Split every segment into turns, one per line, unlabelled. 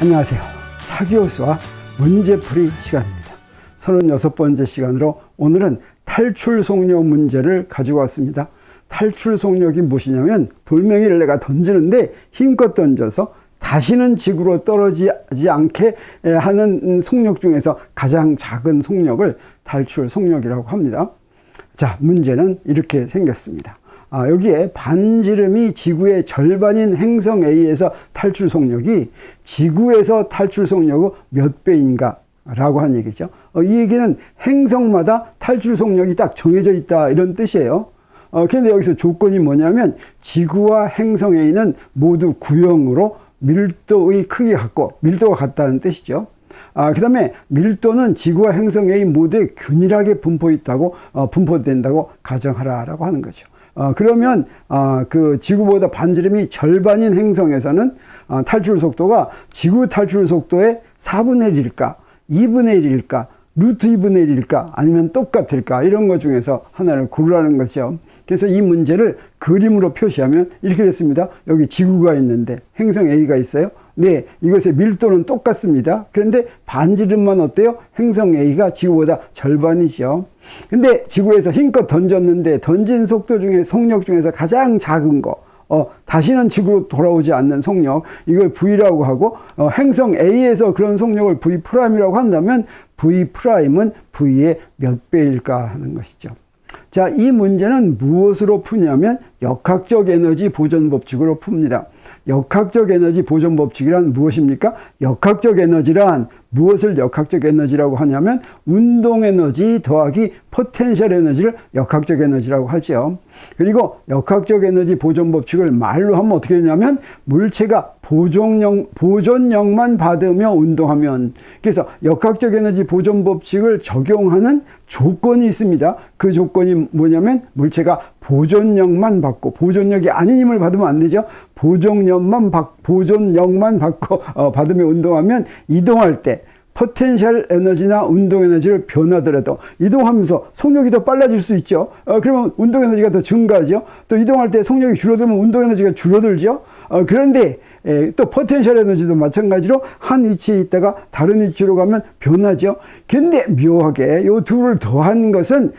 안녕하세요. 차기호수와 문제풀이 시간입니다. 36번째 시간으로 오늘은 탈출 속력 문제를 가지고 왔습니다. 탈출 속력이 무엇이냐면 돌멩이를 내가 던지는데 힘껏 던져서 다시는 지구로 떨어지지 않게 하는 속력 중에서 가장 작은 속력을 탈출 속력이라고 합니다. 자, 문제는 이렇게 생겼습니다. 여기에 반지름이 지구의 절반인 행성 A에서 탈출 속력이 지구에서 탈출 속력의 몇 배인가 라고 한 얘기죠. 이 얘기는 행성마다 탈출 속력이 딱 정해져 있다 이런 뜻이에요. 그런데 여기서 조건이 뭐냐면 지구와 행성 A는 모두 구형으로 밀도의 크기가 같고 밀도가 같다는 뜻이죠. 그 다음에 밀도는 지구와 행성 A 모두에 균일하게 분포된다고 가정하라라고 하는 거죠. 그러면 그 지구보다 반지름이 절반인 행성에서는 탈출 속도가 지구 탈출 속도의 4분의 1일까 2분의 1일까 루트 2분의 1일까 아니면 똑같을까 이런 것 중에서 하나를 고르라는 거죠. 그래서 이 문제를 그림으로 표시하면 이렇게 됐습니다. 여기 지구가 있는데 행성 A가 있어요. 네, 이것의 밀도는 똑같습니다. 그런데 반지름만 어때요? 행성 A가 지구보다 절반이죠. 근데 지구에서 힘껏 던졌는데 던진 속도 중에 속력 중에서 가장 작은 거 다시는 지구로 돌아오지 않는 속력, 이걸 V라고 하고 행성 A에서 그런 속력을 V'이라고 한다면 V'은 V의 몇 배일까 하는 것이죠. 자, 이 문제는 무엇으로 푸냐면 역학적 에너지 보존 법칙으로 풉니다. 역학적 에너지 보존 법칙이란 무엇입니까? 역학적 에너지란 무엇을 역학적 에너지라고 하냐면 운동 에너지 더하기 포텐셜 에너지를 역학적 에너지라고 하죠. 그리고 역학적 에너지 보존 법칙을 말로 하면 어떻게 되냐면 물체가 보존력만 받으며 운동하면, 그래서 역학적 에너지 보존 법칙을 적용하는 조건이 있습니다. 그 조건이 뭐냐면 물체가 보존력만 받고, 보존력이 아닌 힘을 받으면 안 되죠. 보존력만 받고 받으며 운동하면 이동할 때 포텐셜 에너지나 운동 에너지를 변하더라도 이동하면서 속력이 더 빨라질 수 있죠. 그러면 운동 에너지가 더 증가하죠. 또 이동할 때 속력이 줄어들면 운동 에너지가 줄어들죠. 그런데 또 포텐셜 에너지도 마찬가지로 한 위치에 있다가 다른 위치로 가면 변하죠. 근데 묘하게 이 둘을 더한 것은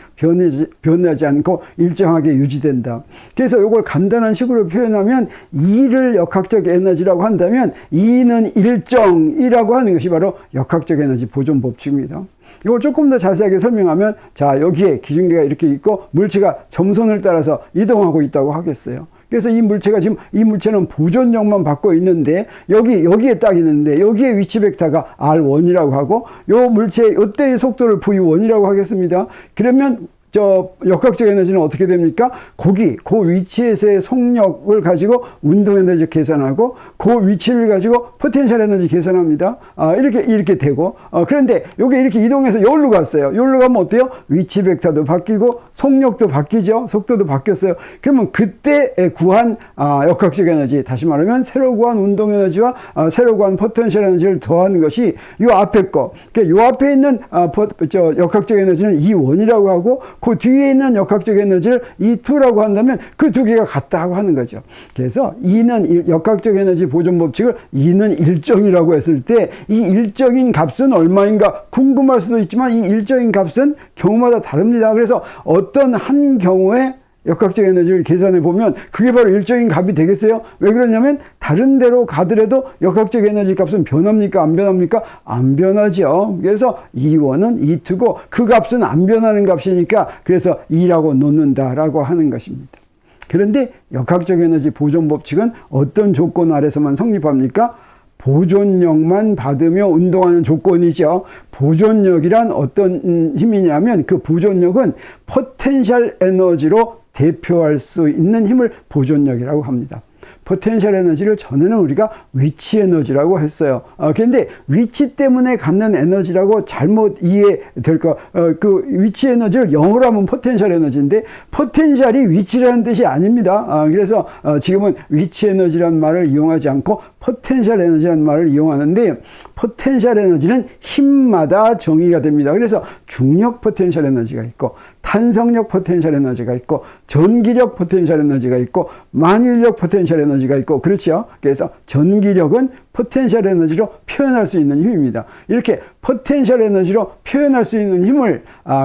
변하지 않고 일정하게 유지된다. 그래서 이걸 간단한 식으로 표현하면 E를 역학적 에너지라고 한다면 E는 일정이라고 하는 것이 바로 역학적 에너지 보존 법칙입니다. 이걸 조금 더 자세하게 설명하면, 자, 여기에 기준계가 이렇게 있고 물체가 점선을 따라서 이동하고 있다고 하겠어요. 그래서 이 물체는 보존력만 받고 있는데 여기에 딱 있는데 여기에 위치 벡터가 R1이라고 하고 요 물체의 이때의 속도를 V1이라고 하겠습니다. 그러면 역학적 에너지는 어떻게 됩니까? 그 위치에서의 속력을 가지고 운동 에너지 계산하고 그 위치를 가지고 포텐셜 에너지 계산합니다. 이렇게 되고, 그런데 요게 이렇게 이동해서 여기로 갔어요. 여기로 가면 어때요? 위치 벡터도 바뀌고 속력도 바뀌죠. 속도도 바뀌었어요. 그러면 그때 구한 역학적 에너지, 다시 말하면 새로 구한 운동 에너지와 새로 구한 포텐셜 에너지를 더하는 것이 요 앞에 거. 그러니까 요 앞에 있는 역학적 에너지는 E1이라고 하고 그 뒤에 있는 역학적 에너지를 E2라고 한다면 그 두 개가 같다고 하는 거죠. 그래서 E는 역학적 에너지 보존 법칙을 E는 일정이라고 했을 때 이 일정인 값은 얼마인가 궁금할 수도 있지만 이 일정인 값은 경우마다 다릅니다. 그래서 어떤 한 경우에 역학적 에너지를 계산해 보면 그게 바로 일정인 값이 되겠어요? 왜 그러냐면 다른 데로 가더라도 역학적 에너지 값은 변합니까? 안 변합니까? 안 변하죠. 그래서 E1은 E2고 그 값은 안 변하는 값이니까 그래서 E라고 놓는다라고 하는 것입니다. 그런데 역학적 에너지 보존 법칙은 어떤 조건 아래서만 성립합니까? 보존력만 받으며 운동하는 조건이죠. 보존력이란 어떤 힘이냐면 그 보존력은 포텐셜 에너지로 대표할 수 있는 힘을 보존력이라고 합니다. 포텐셜 에너지를 전에는 우리가 위치 에너지라고 했어요. 그런데 위치 때문에 갖는 에너지라고 잘못 이해될 거, 그 위치 에너지를 영어로 하면 포텐셜 에너지인데 포텐셜이 위치라는 뜻이 아닙니다. 그래서 지금은 위치 에너지라는 말을 이용하지 않고 포텐셜 에너지라는 말을 이용하는데, 포텐셜 에너지는 힘마다 정의가 됩니다. 그래서 중력 포텐셜 에너지가 있고 탄성력 포텐셜 에너지가 있고 전기력 포텐셜 에너지가 있고 만일력 포텐셜 에너지가 있고, 그렇죠. 그래서 전기력은 포텐셜 에너지로 표현할 수 있는 힘입니다. 이렇게 포텐셜 에너지로 표현할 수 있는 힘을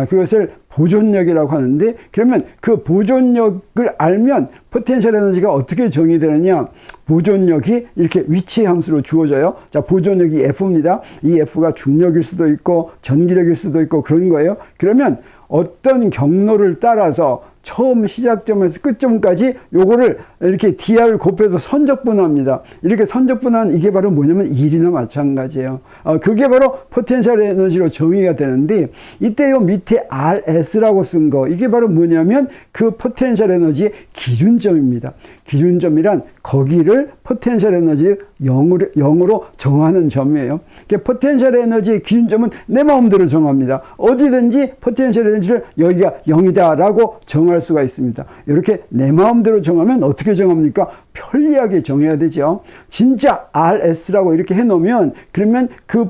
그것을 보존력이라고 하는데, 그러면 그 보존력을 알면 포텐셜 에너지가 어떻게 정의되느냐. 보존력이 이렇게 위치의 함수로 주어져요. 자, 보존력이 F입니다. 이 F가 중력일 수도 있고 전기력일 수도 있고 그런 거예요. 그러면 어떤 경로를 따라서 처음 시작점에서 끝점까지 요거를 이렇게 DR을 곱해서 선적분합니다. 이렇게 선적분한 이게 바로 뭐냐면 일이나 마찬가지예요. 그게 바로 포텐셜 에너지로 정의가 되는데, 이때 요 밑에 RS라고 쓴 거, 이게 바로 뭐냐면 그 포텐셜 에너지의 기준점입니다. 기준점이란 거기를 포텐셜 에너지 0으로 정하는 점이에요. 포텐셜 에너지의 기준점은 내 마음대로 정합니다. 어디든지 포텐셜 에너지를 여기가 0이다 라고 정할 수가 있습니다. 이렇게 내 마음대로 정하면 어떻게 정합니까? 편리하게 정해야 되죠. 진짜 RS라고 이렇게 해놓으면, 그러면 그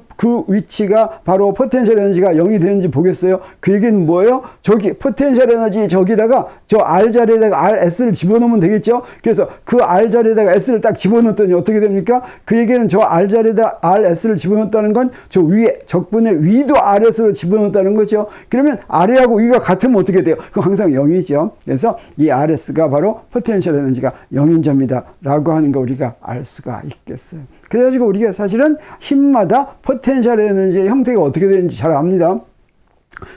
위치가 바로 포텐셜 에너지가 0이 되는지 보겠어요? 그 얘기는 뭐예요? 저기 포텐셜 에너지 저기다가 저 R 자리에다가 RS를 집어넣으면 되겠죠? 그래서 그 R 자리에다가 S를 딱 집어넣었더니 어떻게 됩니까? 그 얘기는 저 R 자리에다 RS를 집어넣었다는 건 저 위에 적분의 위도 RS로 집어넣었다는 거죠. 그러면 아래하고 위가 같으면 어떻게 돼요? 그럼 항상 0이죠. 그래서 이 RS가 바로 포텐셜 에너지가 0인 점이다 라고 하는 거 우리가 알 수가 있겠어요. 그래가지고 우리가 사실은 힘마다 포텐셜 에너지의 형태가 어떻게 되는지 잘 압니다.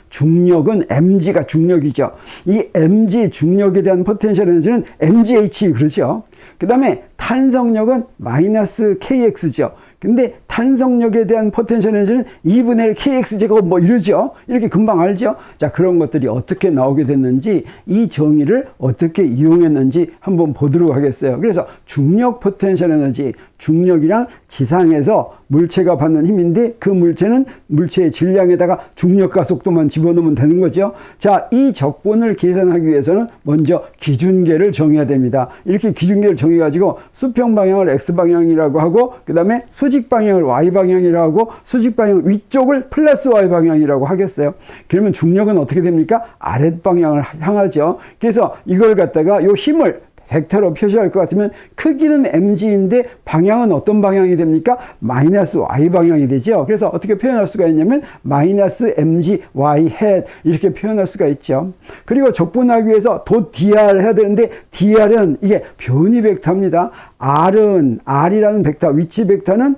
중력은 mg가 중력이죠. 이 mg 중력에 대한 포텐셜 에너지는 mgh 그러죠. 그 다음에 탄성력은 마이너스 kx죠. 근데 탄성력에 대한 포텐셜 에너지는 2분의 1 kx 제곱 뭐 이러죠. 이렇게 금방 알죠. 자, 그런 것들이 어떻게 나오게 됐는지, 이 정의를 어떻게 이용했는지 한번 보도록 하겠어요. 그래서 중력 포텐셜 에너지, 중력이란 지상에서 물체가 받는 힘인데, 그 물체는 물체의 질량에다가 중력과 속도만 집어넣으면 되는 거죠. 자, 이 적분을 계산하기 위해서는 먼저 기준계를 정해야 됩니다. 이렇게 기준계를 정해가지고 수평 방향을 x방향이라고 하고, 그 다음에 수직 방향을 y방향이라고 하고, 수직 방향 위쪽을 플러스 y방향이라고 하겠어요. 그러면 중력은 어떻게 됩니까? 아랫방향을 향하죠. 그래서 이걸 갖다가 요 힘을 벡터로 표시할 것 같으면 크기는 mg인데 방향은 어떤 방향이 됩니까? 마이너스 y 방향이 되죠. 그래서 어떻게 표현할 수가 있냐면 마이너스 mg y hat 이렇게 표현할 수가 있죠. 그리고 적분하기 위해서 도 dr 해야 되는데, dr은 이게 변이 벡터입니다. R이라는 벡터, 위치 벡터는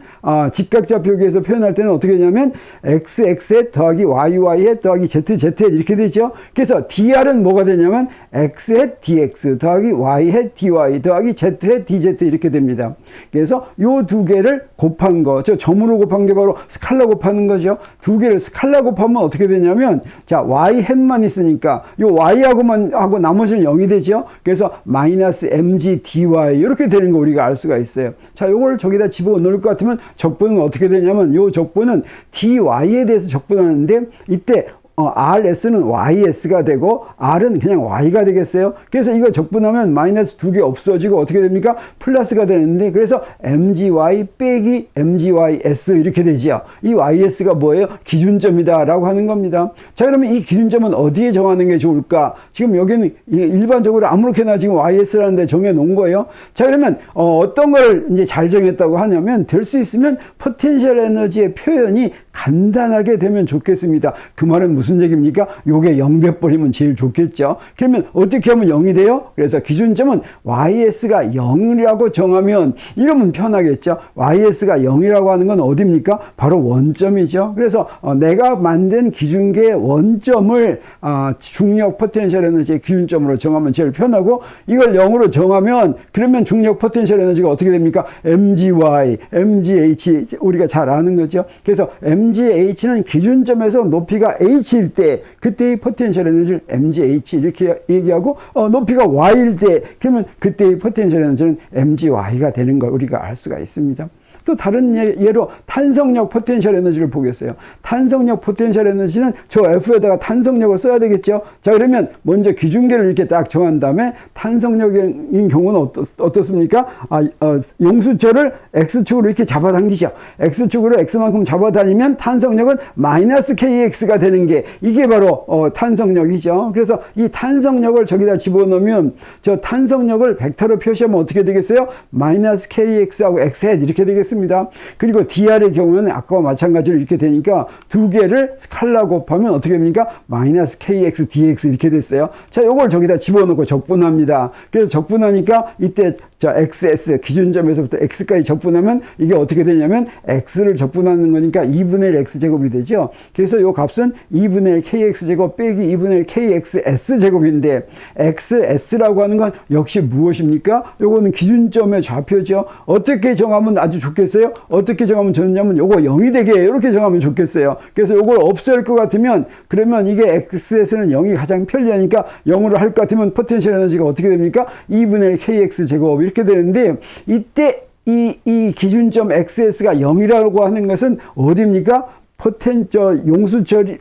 직각좌표기에서 표현할 때는 어떻게 되냐면 xx 더하기 yy 더하기 zz 이렇게 되죠. 그래서 dr은 뭐가 되냐면 x dx 더하기 y dy 더하기 z dz 이렇게 됩니다. 그래서 요 두 개를 곱한 거, 저 점으로 곱한 게 바로 스칼라 곱하는 거죠. 두 개를 스칼라 곱하면 어떻게 되냐면, 자, y hat만 있으니까 요 y하고만 하고 나머지는 0이 되죠. 그래서 마이너스 mg dy 이렇게 되는 거 우리가 알 수가 있어요. 자, 요걸 저기다 집어넣을 것 같으면 적분은 어떻게 되냐면, 요 적분은 dy에 대해서 적분하는데, 이때 RS는 YS가 되고 R은 그냥 Y가 되겠어요. 그래서 이거 적분하면 마이너스 두 개 없어지고 어떻게 됩니까? 플러스가 되는데, 그래서 MGY 빼기 MGYS 이렇게 되죠. 이 YS가 뭐예요? 기준점이다 라고 하는 겁니다. 자, 그러면 이 기준점은 어디에 정하는 게 좋을까? 지금 여기는 일반적으로 아무렇게나 지금 YS라는 데 정해 놓은 거예요. 자, 그러면 어떤 걸 이제 잘 정했다고 하냐면, 될 수 있으면 포텐셜 에너지의 표현이 간단하게 되면 좋겠습니다. 그 말은 무슨 얘기입니까? 요게 0 돼버리면 제일 좋겠죠. 그러면 어떻게 하면 0이 돼요? 그래서 기준점은 YS가 0이라고 정하면, 이러면 편하겠죠. YS가 0이라고 하는 건 어디입니까? 바로 원점이죠. 그래서 내가 만든 기준계의 원점을 중력 포텐셜 에너지의 기준점으로 정하면 제일 편하고, 이걸 0으로 정하면 그러면 중력 포텐셜 에너지가 어떻게 됩니까? MGY, MGH 우리가 잘 아는 거죠. 그래서 MGH는 기준점에서 높이가 H일 때, 그때의 포텐셜 에너지를 MGH 이렇게 얘기하고, 높이가 Y일 때, 그러면 그때의 포텐셜 에너지는 MGY가 되는 걸 우리가 알 수가 있습니다. 또 다른 예로 탄성력 포텐셜 에너지를 보겠어요. 탄성력 포텐셜 에너지는 저 F에다가 탄성력을 써야 되겠죠. 자, 그러면 먼저 기준계를 이렇게 딱 정한 다음에, 탄성력인 경우는 어떻습니까? 용수철을 X축으로 이렇게 잡아당기죠. X축으로 X만큼 잡아다니면 탄성력은 마이너스 KX가 되는 게, 이게 바로 탄성력이죠. 그래서 이 탄성력을 저기다 집어넣으면, 저 탄성력을 벡터로 표시하면 어떻게 되겠어요? 마이너스 KX하고 X hat 이렇게 되겠어요. 되겠습니다. 그리고 dr의 경우는 아까와 마찬가지로 이렇게 되니까 두 개를 스칼라 곱하면 어떻게 됩니까? 마이너스 kx dx 이렇게 됐어요. 자, 요걸 저기다 집어넣고 적분합니다. 그래서 적분하니까 이때 자, xs 기준점에서부터 x까지 적분하면 이게 어떻게 되냐면 x를 적분하는 거니까 2분의 1 x제곱이 되죠. 그래서 요 값은 2분의 1 kx제곱 빼기 2분의 1 kxs제곱인데 xs라고 하는 건 역시 무엇입니까? 요거는 기준점의 좌표죠. 어떻게 정하면 아주 좋겠어요? 어떻게 정하면 좋냐면 요거 0이 되게 이렇게 정하면 좋겠어요. 그래서 요걸 없앨 것 같으면 그러면 이게 xs는 0이 가장 편리하니까 0으로 할 것 같으면 포텐셜 에너지가 어떻게 됩니까? 2분의 1 kx제곱 이렇게 되는데 이때 이 기준점 xs가 0이라고 하는 것은 어디입니까? 용수철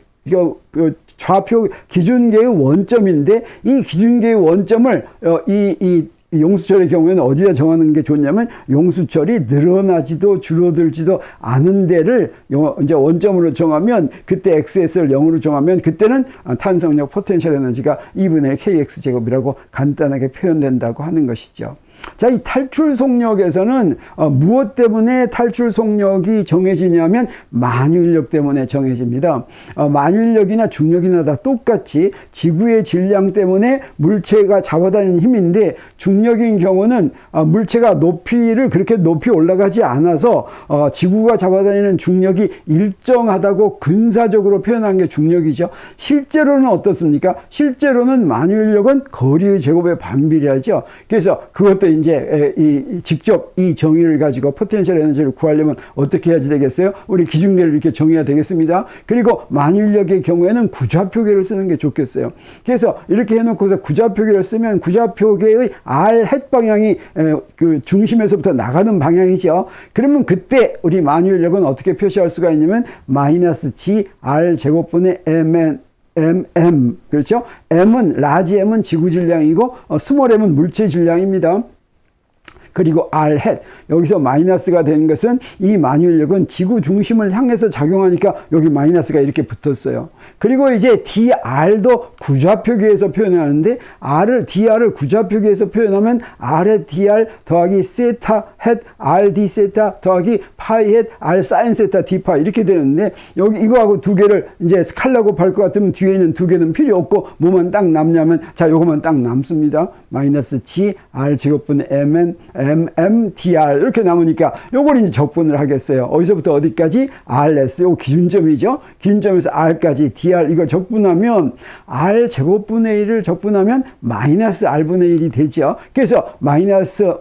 좌표 기준계의 원점인데 이 기준계의 원점을 이 용수철의 경우에는 어디다 정하는 게 좋냐면 용수철이 늘어나지도 줄어들지도 않은 데를 이제 원점으로 정하면 그때 XS를 0으로 정하면 그때는 탄성력 포텐셜 에너지가 2분의 1 kx제곱이라고 간단하게 표현된다고 하는 것이죠. 자, 이 탈출 속력에서는 무엇 때문에 탈출 속력이 정해지냐면 만유인력 때문에 정해집니다. 만유인력이나 중력이나 다 똑같이 지구의 질량 때문에 물체가 잡아다니는 힘인데 중력인 경우는 물체가 높이를 그렇게 높이 올라가지 않아서 지구가 잡아다니는 중력이 일정하다고 근사적으로 표현한 게 중력이죠. 실제로는 어떻습니까? 실제로는 만유인력은 거리의 제곱에 반비례하죠. 그래서 그것도 이제 직접 이 정의를 가지고 포텐셜 에너지를 구하려면 어떻게 해야지 되겠어요? 우리 기준계를 이렇게 정해야 되겠습니다. 그리고 만유인력의 경우에는 구좌표계를 쓰는 게 좋겠어요. 그래서 이렇게 해놓고서 구좌표계를 쓰면 구좌표계의 r 햇 방향이 그 중심에서부터 나가는 방향이죠. 그러면 그때 우리 만유인력은 어떻게 표시할 수가 있냐면 마이너스 g r 제곱분의 mm 그렇죠? 라지 m은 지구 질량이고 스몰 m은 물체 질량입니다. 그리고 r 햇 여기서 마이너스가 되는 것은 이 만유인력은 지구 중심을 향해서 작용하니까 여기 마이너스가 이렇게 붙었어요. 그리고 이제 dr도 구좌표계에서 표현하는데 dr을 구좌표계에서 표현하면 r 햇 dr 더하기 세타 햇 r d 세타 더하기 파이 햇 r 사인 세타 d 파 이렇게 되는데 여기 이거하고 두 개를 이제 스칼라 곱할 것 같으면 뒤에 있는 두 개는 필요 없고 뭐만 딱 남냐면 자 요거만 딱 남습니다. 마이너스 g r 제곱분의 dr 이렇게 남으니까 요걸 이제 적분을 하겠어요. 어디서부터 어디까지? rs 요 기준점이죠. 기준점에서 r까지 dr 이걸 적분하면 r 제곱분의 1을 적분하면 마이너스 r분의 1이 되죠. 그래서 마이너스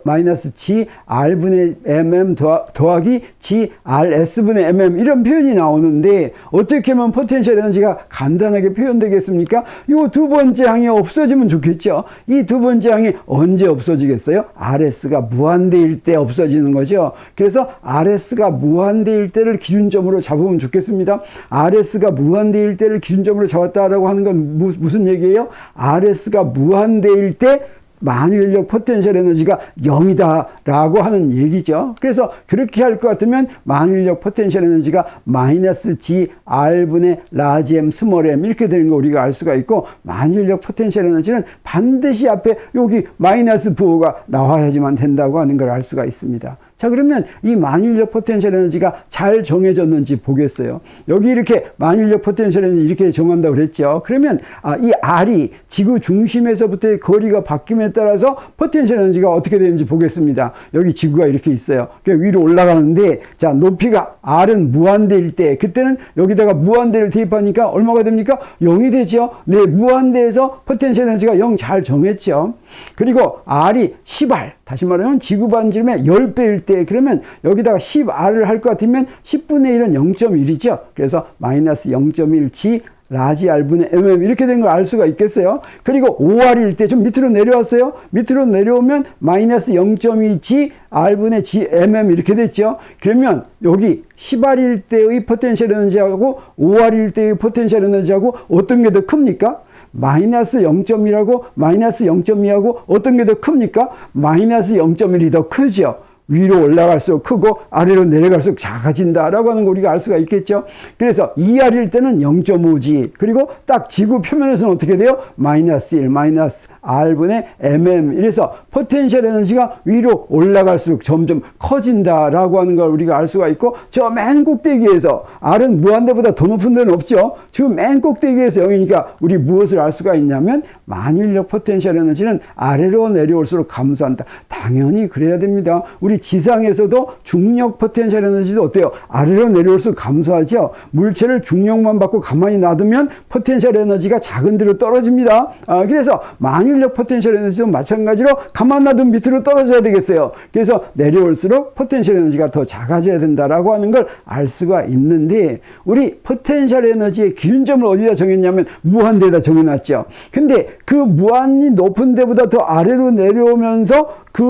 g r분의 mm 더하기 g rs분의 mm 이런 표현이 나오는데 어떻게 하면 포텐셜 에너지가 간단하게 표현되겠습니까? 요 두 번째 항이 없어지면 좋겠죠. 이 두 번째 항이 언제 없어지겠어요? rs가 무한대일 때 없어지는 거죠. 그래서 RS가 무한대일 때를 기준점으로 잡으면 좋겠습니다. RS가 무한대일 때를 기준점으로 잡았다라고 하는 건 무슨 얘기예요? RS가 무한대일 때 만유인력 포텐셜 에너지가 0이다 라고 하는 얘기죠. 그래서 그렇게 할 것 같으면 만유인력 포텐셜 에너지가 마이너스 g r분의 라지 m 스몰 m 이렇게 되는 거 우리가 알 수가 있고 만유인력 포텐셜 에너지는 반드시 앞에 여기 마이너스 부호가 나와야지만 된다고 하는 걸 알 수가 있습니다. 자, 그러면 이 만유인력 포텐셜 에너지가 잘 정해졌는지 보겠어요. 여기 이렇게 만유인력 포텐셜 에너지 이렇게 정한다고 그랬죠. 그러면 이 R이 지구 중심에서부터의 거리가 바뀜에 따라서 포텐셜 에너지가 어떻게 되는지 보겠습니다. 여기 지구가 이렇게 있어요. 위로 올라가는데 자, 높이가 R은 무한대일 때 그때는 여기다가 무한대를 대입하니까 얼마가 됩니까? 0이 되죠. 네, 무한대에서 포텐셜 에너지가 0 잘 정했죠. 그리고 R이 10R 다시 말하면 지구 반지름의 10배일 때 그러면 여기다가 10R을 할 것 같으면 10분의 1은 0.1이죠. 그래서 마이너스 0.1G 라지 R분의 mm 이렇게 된 걸 알 수가 있겠어요. 그리고 5R일 때 좀 밑으로 내려왔어요. 밑으로 내려오면 마이너스 0.2G R분의 G mm 이렇게 됐죠. 그러면 여기 10R일 때의 포텐셜 에너지하고 5R일 때의 포텐셜 에너지하고 어떤 게 더 큽니까? 마이너스 0.1하고 마이너스 0.2하고 어떤 게 더 큽니까? 마이너스 0.1이 더 크죠. 위로 올라갈수록 크고 아래로 내려갈수록 작아진다라고 하는 거 우리가 알 수가 있겠죠. 그래서 2R일 때는 0.5G, 그리고 딱 지구 표면에서는 어떻게 돼요? 마이너스 1, 마이너스 R분의 mm. 이래서 포텐셜 에너지가 위로 올라갈수록 점점 커진다라고 하는 걸 우리가 알 수가 있고, 저 맨 꼭대기에서 R은 무한대보다 더 높은 데는 없죠. 지금 맨 꼭대기에서 0이니까 우리 무엇을 알 수가 있냐면 만유인력 포텐셜 에너지는 아래로 내려올수록 감소한다. 당연히 그래야 됩니다. 우리 지상에서도 중력 포텐셜 에너지도 어때요? 아래로 내려올수록 감소하죠. 물체를 중력만 받고 가만히 놔두면 포텐셜 에너지가 작은 데로 떨어집니다. 그래서 만유인력 포텐셜 에너지도 마찬가지로 가만 놔두면 밑으로 떨어져야 되겠어요. 그래서 내려올수록 포텐셜 에너지가 더 작아져야 된다라고 하는 걸 알 수가 있는데, 우리 포텐셜 에너지의 기준점을 어디다 정했냐면 무한대에다 정해놨죠. 근데 그 무한이 높은 데보다 더 아래로 내려오면서 그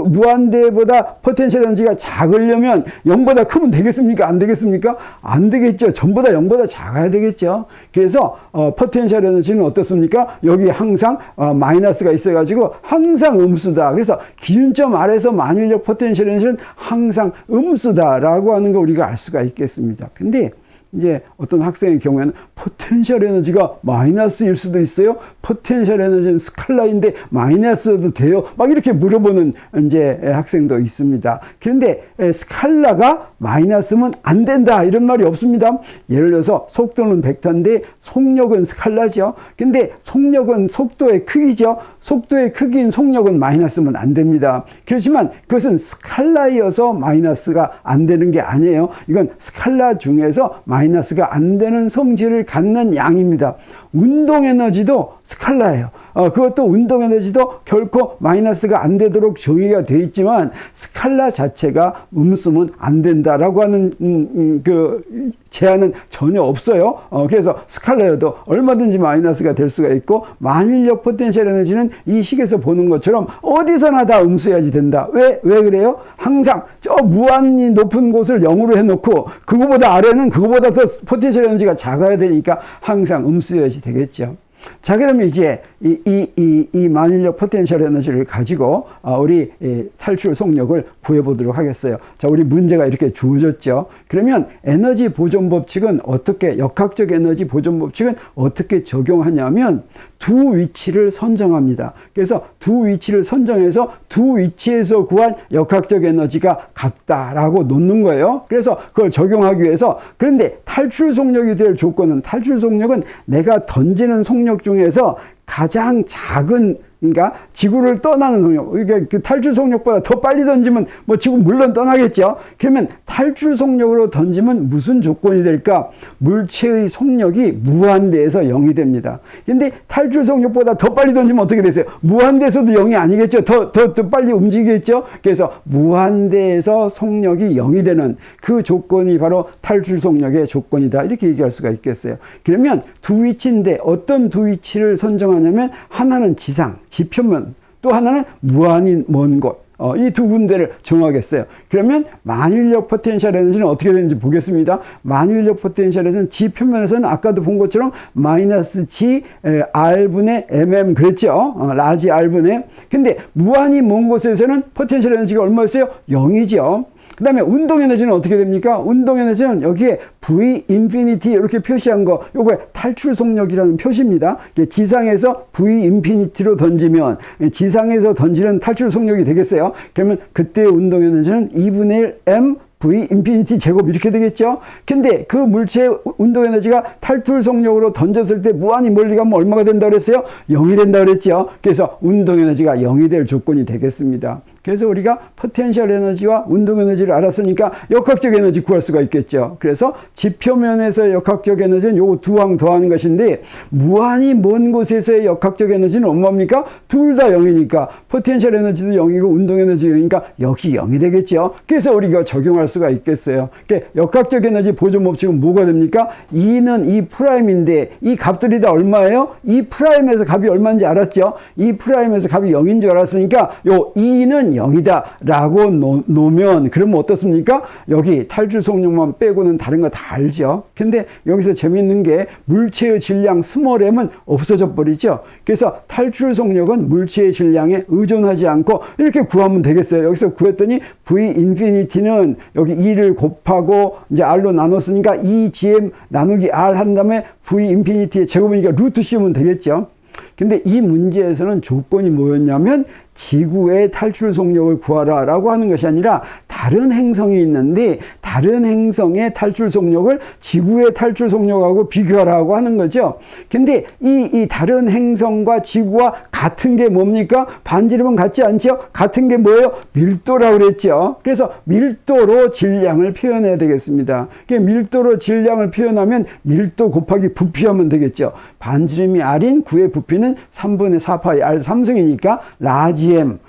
무한대보다 포텐셜 에너지가 작으려면 0보다 크면 되겠습니까? 안 되겠습니까? 안 되겠죠. 전부 다 0보다 작아야 되겠죠. 그래서 포텐셜 에너지는 어떻습니까? 여기 항상 마이너스가 있어가지고 항상 음수다. 그래서 기준점 아래서 만유인력 포텐셜 에너지는 항상 음수다라고 하는 거 우리가 알 수가 있겠습니다. 근데 이제 어떤 학생의 경우에는 포텐셜 에너지가 마이너스일 수도 있어요. 포텐셜 에너지는 스칼라인데 마이너스도 돼요. 막 이렇게 물어보는 이제 학생도 있습니다. 그런데 스칼라가 마이너스면 안 된다 이런 말이 없습니다. 예를 들어서 속도는 벡터인데 속력은 스칼라죠. 근데 속력은 속도의 크기죠. 속도의 크기인 속력은 마이너스면 안 됩니다. 그렇지만 그것은 스칼라이어서 마이너스가 안 되는 게 아니에요. 이건 스칼라 중에서 마이너스가 안 되는 성질을 갖는 양입니다. 운동 에너지도 스칼라예요. 그것도 운동 에너지도 결코 마이너스가 안 되도록 정의가 되어 있지만 스칼라 자체가 음수면 안 된다라고 하는 그 제한은 전혀 없어요. 그래서 스칼라여도 얼마든지 마이너스가 될 수가 있고, 만유인력 포텐셜 에너지는 이 식에서 보는 것처럼 어디서나 다 음수해야지 된다. 왜 그래요? 항상 저 무한히 높은 곳을 0으로 해놓고 그거보다 아래는 그거보다 더 포텐셜 에너지가 작아야 되니까 항상 음수해야지 되겠죠. 자, 그러면 이제 이 만유인력 포텐셜 에너지를 가지고 우리 탈출 속력을 구해보도록 하겠어요. 자, 우리 문제가 이렇게 주어졌죠. 그러면 에너지 보존 법칙은 어떻게, 역학적 에너지 보존 법칙은 어떻게 적용하냐면 두 위치를 선정합니다. 그래서 두 위치를 선정해서 두 위치에서 구한 역학적 에너지가 같다라고 놓는 거예요. 그래서 그걸 적용하기 위해서, 그런데 탈출 속력이 될 조건은, 탈출 속력은 내가 던지는 속력 중에서 가장 작은, 그러니까 지구를 떠나는 속력, 그러니까 그 탈출 속력보다 더 빨리 던지면 뭐 지구 물론 떠나겠죠. 그러면 탈출 속력으로 던지면 무슨 조건이 될까? 물체의 속력이 무한대에서 0이 됩니다. 근데 탈출 속력보다 더 빨리 던지면 어떻게 되세요? 무한대에서도 0이 아니겠죠. 더 빨리 움직이겠죠. 그래서 무한대에서 속력이 0이 되는 그 조건이 바로 탈출 속력의 조건이다. 이렇게 얘기할 수가 있겠어요. 그러면 두 위치인데 어떤 두 위치를 선정하냐면, 하나는 지상, 지표면, 또 하나는 무한히 먼 곳, 이 두 군데를 정하겠어요. 그러면 만유인력 포텐셜 에너지는 어떻게 되는지 보겠습니다. 만유인력 포텐셜 에너지는 지표면에서는 아까도 본 것처럼 마이너스 G R분의 mm 그랬죠. 라지 R분의. 근데 무한히 먼 곳에서는 포텐셜 에너지가 얼마였어요? 0이죠. 그 다음에 운동 에너지는 어떻게 됩니까? 운동 에너지는 여기에 V 인피니티 이렇게 표시한 거, 요거에 탈출 속력이라는 표시입니다. 지상에서 V 인피니티로 던지면 지상에서 던지는 탈출 속력이 되겠어요. 그러면 그때의 운동 에너지는 2분의 1 m V 인피니티 제곱 이렇게 되겠죠. 근데 그 물체의 운동 에너지가 탈출 속력으로 던졌을 때 무한히 멀리 가면 얼마가 된다고 그랬어요? 0이 된다고 그랬죠. 그래서 운동 에너지가 0이 될 조건이 되겠습니다. 그래서 우리가 포텐셜 에너지와 운동 에너지를 알았으니까 역학적 에너지 구할 수가 있겠죠. 그래서 지표면에서의 역학적 에너지는 요거 두 항 더하는 것인데, 무한히 먼 곳에서의 역학적 에너지는 얼마입니까? 둘 다 0이니까 포텐셜 에너지도 0이고 운동 에너지도 0이니까 역시 0이 되겠죠. 그래서 우리가 적용할 수가 있겠어요. 그러니까 역학적 에너지 보존 법칙은 뭐가 됩니까? 2는 2'인데 이 값들이 다 얼마예요? 2'에서 값이 얼마인지 알았죠? 2'에서 값이 0인 줄 알았으니까 요 2는 E는 0이다 라고 놓으면 그러면 어떻습니까? 여기 탈출 속력만 빼고는 다른 거 다 알죠. 근데 여기서 재밌는 게 물체의 질량 스몰 m은 없어져 버리죠. 그래서 탈출 속력은 물체의 질량에 의존하지 않고 이렇게 구하면 되겠어요. 여기서 구했더니 V 인피니티는 여기 2를 곱하고 이제 R로 나눴으니까 2gm 나누기 R 한 다음에 V 인피니티의 제곱이니까 루트 씌우면 되겠죠. 근데 이 문제에서는 조건이 뭐였냐면 지구의 탈출 속력을 구하라 라고 하는 것이 아니라 다른 행성이 있는데 다른 행성의 탈출 속력을 지구의 탈출 속력하고 비교하라고 하는 거죠. 근데 이 다른 행성과 지구와 같은 게 뭡니까? 반지름은 같지 않죠? 같은 게 뭐예요? 밀도라고 그랬죠. 그래서 밀도로 질량을 표현해야 되겠습니다. 밀도로 질량을 표현하면 밀도 곱하기 부피하면 되겠죠. 반지름이 R인 9의 부피는 3분의 4파이 R 3승이니까 라지 M,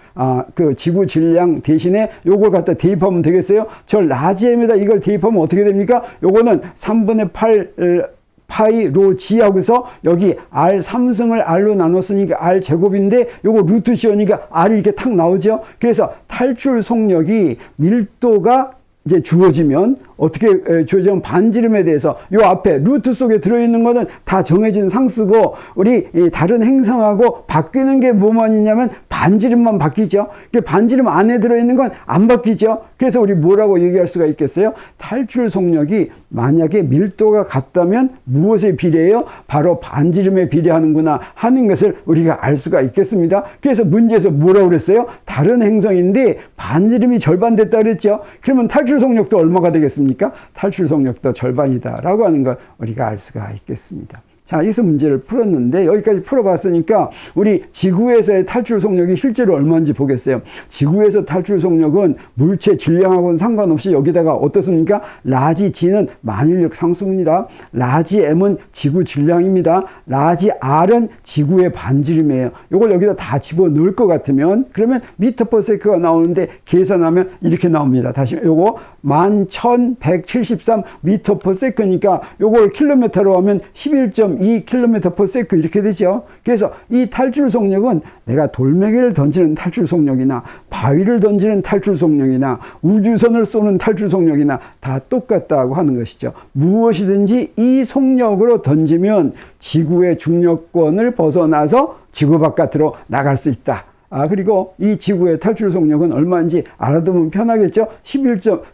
그 지구 질량 대신에 요걸 갖다 대입하면 되겠어요? 저 라지 M에다 이걸 대입하면 어떻게 됩니까? 요거는 3분의 8 파이 로 G 하고서 여기 R 3승을 R로 나눴으니까 R 제곱인데 요거 루트 씌우니까 R이 이렇게 탁 나오죠? 그래서 탈출 속력이 밀도가 이제 주어지면 어떻게 주어지면 반지름에 대해서 요 앞에 루트 속에 들어있는 거는 다 정해진 상수고 우리 다른 행성하고 바뀌는 게 뭐만 있냐면 반지름만 바뀌죠. 반지름 안에 들어있는 건 안 바뀌죠. 그래서 우리 뭐라고 얘기할 수가 있겠어요? 탈출 속력이 만약에 밀도가 같다면 무엇에 비례해요? 바로 반지름에 비례하는구나 하는 것을 우리가 알 수가 있겠습니다. 그래서 문제에서 뭐라고 그랬어요? 다른 행성인데 반지름이 절반 됐다 그랬죠. 그러면 탈출 속력도 얼마가 되겠습니까? 탈출 속력도 절반이다 라고 하는 걸 우리가 알 수가 있겠습니다. 자, 여기서 문제를 풀었는데 여기까지 풀어봤으니까 우리 지구에서의 탈출 속력이 실제로 얼마인지 보겠어요. 지구에서 탈출 속력은 물체 질량하고는 상관없이 여기다가 어떻습니까? 라지 G는 만율력 상수입니다. 라지 M은 지구 질량입니다. 라지 R은 지구의 반지름이에요. 이걸 여기다 다 집어넣을 것 같으면 그러면 미터 퍼 세크가 나오는데 계산하면 이렇게 나옵니다. 다시 요거 11,173 미터 퍼 세크니까 요걸 킬로미터로 하면 11.2km/s 이렇게 되죠. 그래서 이 탈출 속력은 내가 돌멩이를 던지는 탈출 속력이나 바위를 던지는 탈출 속력이나 우주선을 쏘는 탈출 속력이나 다 똑같다고 하는 것이죠. 무엇이든지 이 속력으로 던지면 지구의 중력권을 벗어나서 지구 바깥으로 나갈 수 있다. 그리고 이 지구의 탈출 속력은 얼마인지 알아두면 편하겠죠.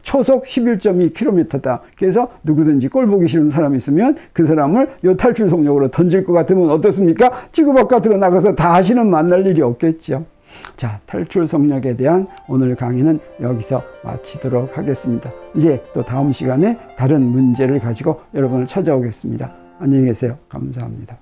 초속 11.2km다. 그래서 누구든지 꼴 보기 싫은 사람이 있으면 그 사람을 이 탈출 속력으로 던질 것 같으면 어떻습니까? 지구 바깥으로 나가서 다시는 만날 일이 없겠죠. 자, 탈출 속력에 대한 오늘 강의는 여기서 마치도록 하겠습니다. 이제 또 다음 시간에 다른 문제를 가지고 여러분을 찾아오겠습니다. 안녕히 계세요. 감사합니다.